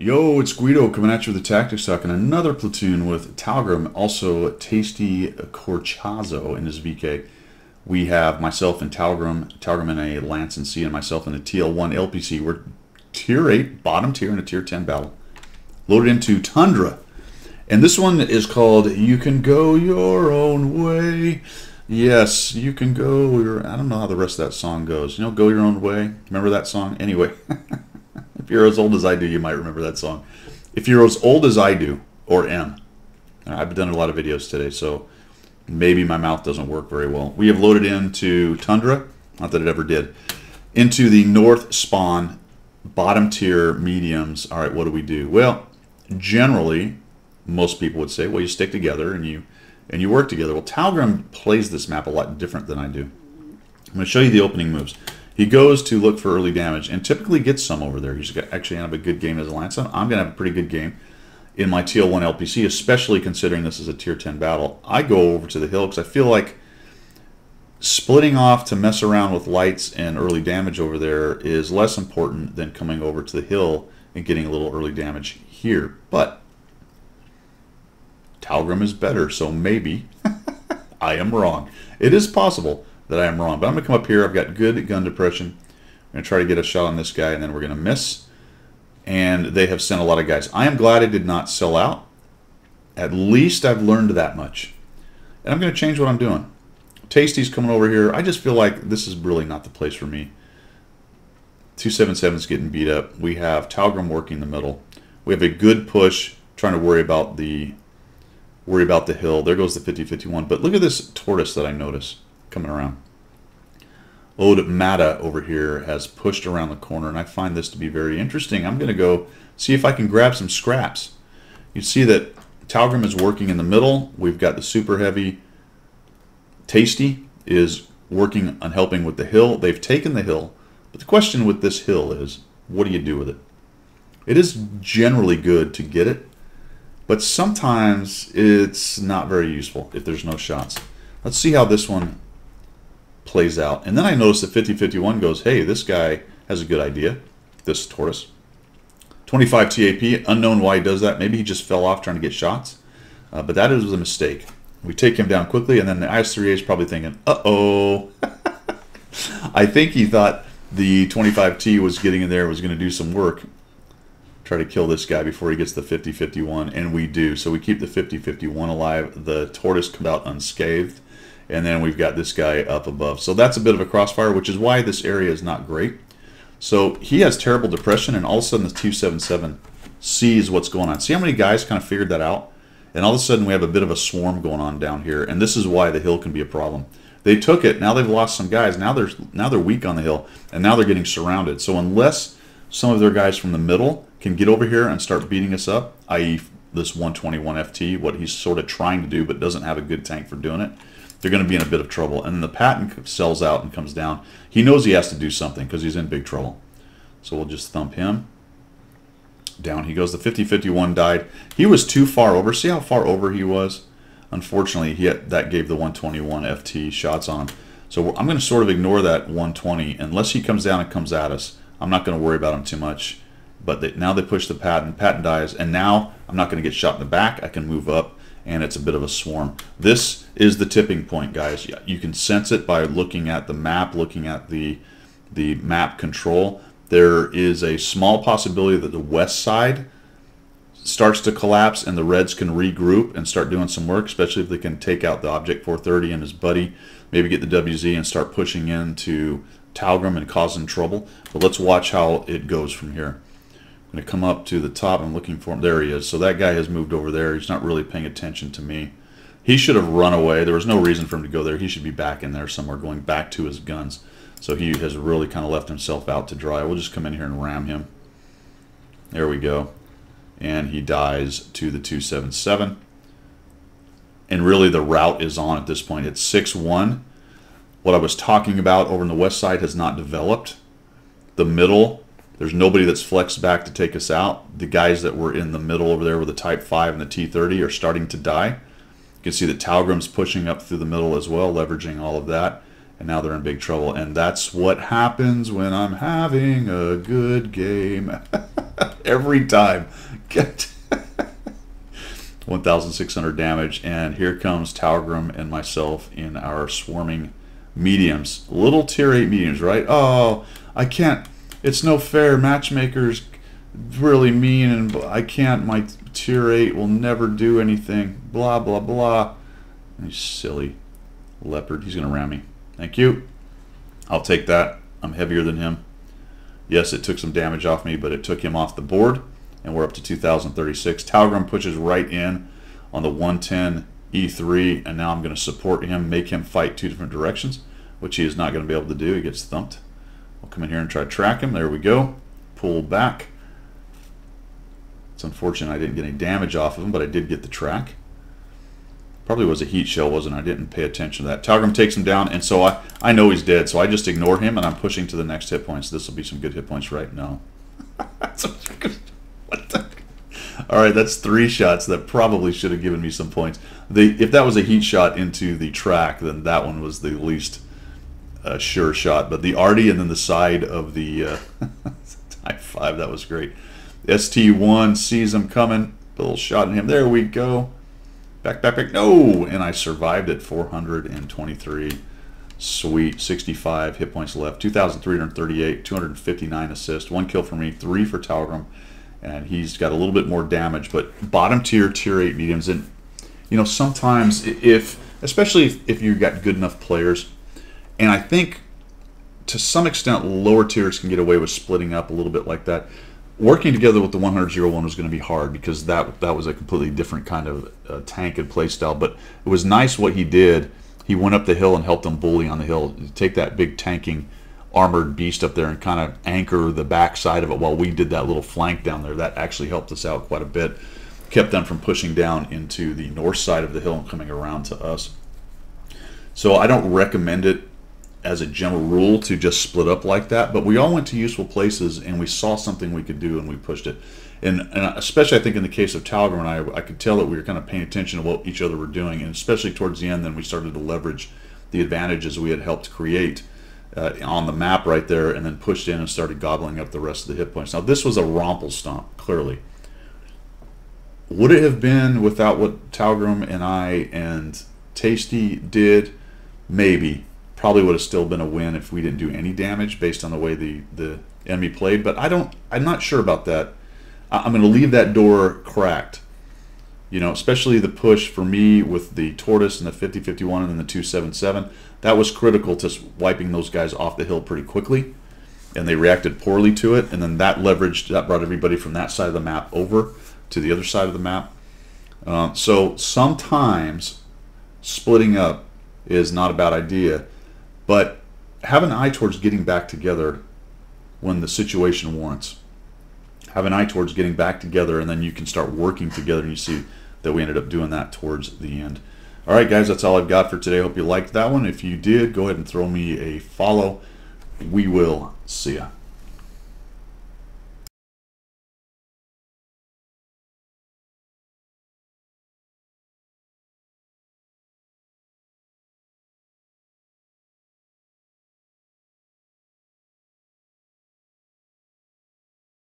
Yo, it's Guido coming at you with the Tactics Talk, and another platoon with Talgrim, also Tasty Corchazo in his VK. We have myself and Talgrim in a Lance and C, and myself in a TL1 LPC. We're Tier 8, bottom tier in a Tier 10 battle. Loaded into Tundra. And this one is called You Can Go Your Own Way. Yes, you can go your... I don't know how the rest of that song goes. You know, Go Your Own Way. Remember that song? Anyway. If you're as old as I do, you might remember that song. If you're as old as I do, or am, I've done a lot of videos today, so maybe my mouth doesn't work very well. We have loaded into Tundra, not that it ever did, into the North Spawn, bottom tier mediums. All right, what do we do? Well, generally, most people would say, well, you stick together and you work together. Well, Talgrim plays this map a lot different than I do. I'm going to show you the opening moves. He goes to look for early damage and typically gets some over there. He's actually have a good game as a Lance. I'm going to have a pretty good game in my TL1 LPC, especially considering this is a Tier 10 battle. I go over to the hill because I feel like splitting off to mess around with lights and early damage over there is less important than coming over to the hill and getting a little early damage here. But Talgrim is better, so maybe I am wrong. It is possible that I am wrong, but I'm going to come up here. I've got good gun depression. I'm going to try to get a shot on this guy, and then we're going to miss. And they have sent a lot of guys. I am glad I did not sell out. At least I've learned that much. And I'm going to change what I'm doing. Tasty's coming over here. I just feel like this is really not the place for me. 277 is getting beat up. We have Talgrim working the middle. We have a good push, trying to worry about the hill. There goes the 50-51. But look at this tortoise that I notice coming around. Ode Mata over here has pushed around the corner, and I find this to be very interesting. I'm going to go see if I can grab some scraps. You see that Talgrim is working in the middle. We've got the super heavy. Tasty is working on helping with the hill. They've taken the hill, but the question with this hill is, what do you do with it? It is generally good to get it, but sometimes it's not very useful if there's no shots. Let's see how this one plays out. And then I notice that 50-51 goes, hey, this guy has a good idea, this tortoise. 25 TAP, unknown why he does that. Maybe he just fell off trying to get shots. But that is a mistake. We take him down quickly, and then the IS-3A is probably thinking, uh-oh. I think he thought the 25T was getting in there, was going to do some work. Try to kill this guy before he gets the 50-51, and we do. So we keep the 50-51 alive. The tortoise comes out unscathed. And then we've got this guy up above. So that's a bit of a crossfire, which is why this area is not great. So he has terrible depression, and all of a sudden the 277 sees what's going on. See how many guys kind of figured that out? And all of a sudden we have a bit of a swarm going on down here, and this is why the hill can be a problem. They took it, now they've lost some guys. Now they're weak on the hill, and now they're getting surrounded. So unless some of their guys from the middle can get over here and start beating us up, i.e. this 121 FT, what he's sort of trying to do but doesn't have a good tank for doing it, they're going to be in a bit of trouble. And then the Patton sells out and comes down. He knows he has to do something because he's in big trouble. So we'll just thump him. Down he goes. The 50-51 died. He was too far over. See how far over he was? Unfortunately, that gave the 121 FT shots on him. So I'm going to sort of ignore that 120 unless he comes down and comes at us. I'm not going to worry about him too much. But now they push the Patton. Patton dies. And now I'm not going to get shot in the back. I can move up. And it's a bit of a swarm. This is the tipping point, guys. You can sense it by looking at the map, looking at the map control. There is a small possibility that the west side starts to collapse and the Reds can regroup and start doing some work, especially if they can take out the Object 430 and his buddy, maybe get the WZ and start pushing into Talgrim and causing trouble. But let's watch how it goes from here. I'm going to come up to the top. I'm looking for him. There he is. So that guy has moved over there. He's not really paying attention to me. He should have run away. There was no reason for him to go there. He should be back in there somewhere, going back to his guns. So he has really kind of left himself out to dry. We'll just come in here and ram him. There we go. And he dies to the 277. And really the route is on at this point. It's 6-1. What I was talking about over on the west side has not developed. The middle, there's nobody that's flexed back to take us out. The guys that were in the middle over there with the Type 5 and the T30 are starting to die. You can see that Talgrim's pushing up through the middle as well, leveraging all of that. And now they're in big trouble. And that's what happens when I'm having a good game. Every time. Get 1,600 damage, and here comes Talgrim and myself in our swarming mediums. Little tier 8 mediums, right? Oh, I can't. It's no fair. Matchmakers really mean, and I can't. My tier 8 will never do anything. Blah, blah, blah. You silly leopard. He's going to ram me. Thank you. I'll take that. I'm heavier than him. Yes, it took some damage off me, but it took him off the board, and we're up to 2,036. Talgrim pushes right in on the 110 E3, and now I'm going to support him, make him fight 2 different directions, which he is not going to be able to do. He gets thumped. I'll come in here and try to track him. There we go. Pull back. It's unfortunate I didn't get any damage off of him, but I did get the track. Probably was a heat shell, wasn't it? I didn't pay attention to that. Talgrim takes him down, and so I know he's dead, so I just ignore him, and I'm pushing to the next hit points. This will be some good hit points, right? No. What the? All right, that's 3 shots that probably should have given me some points. If that was a heat shot into the track, then that one was the least sure shot. But the arty and then the side of the Type 5, that was great. ST1 sees him coming. A little shot at him. There we go. Back, back, back. No! And I survived at 423. Sweet. 65 hit points left. 2,338. 259 assists. 1 kill for me. 3 for Talgrim. And he's got a little bit more damage. But bottom tier, tier 8 mediums. And, you know, sometimes especially if you've got good enough players, and I think to some extent lower tiers can get away with splitting up a little bit like that. Working together with the 100-01 was going to be hard because that was a completely different kind of tank and play style. But it was nice what he did. He went up the hill and helped them bully on the hill. Take that big tanking armored beast up there and kind of anchor the back side of it while we did that little flank down there. That actually helped us out quite a bit. Kept them from pushing down into the north side of the hill and coming around to us. So I don't recommend it as a general rule to just split up like that, but we all went to useful places and we saw something we could do and we pushed it. And especially I think in the case of Talgrim and I could tell that we were kind of paying attention to what each other were doing, and especially towards the end then we started to leverage the advantages we had helped create on the map right there, and then pushed in and started gobbling up the rest of the hit points. Now this was a romple stomp, clearly. Would it have been without what Talgrim and I and Tasty did? Maybe. Probably would have still been a win if we didn't do any damage based on the way the enemy played, but I'm not sure about that. I'm going to leave that door cracked. You know, especially the push for me with the Tortoise and the 50-51 and then the 277. That was critical to wiping those guys off the hill pretty quickly, and they reacted poorly to it, and then that brought everybody from that side of the map over to the other side of the map. So sometimes splitting up is not a bad idea. But have an eye towards getting back together when the situation warrants. Have an eye towards getting back together, and then you can start working together, and you see that we ended up doing that towards the end. All right, guys, that's all I've got for today. Hope you liked that one. If you did, go ahead and throw me a follow. We will see ya.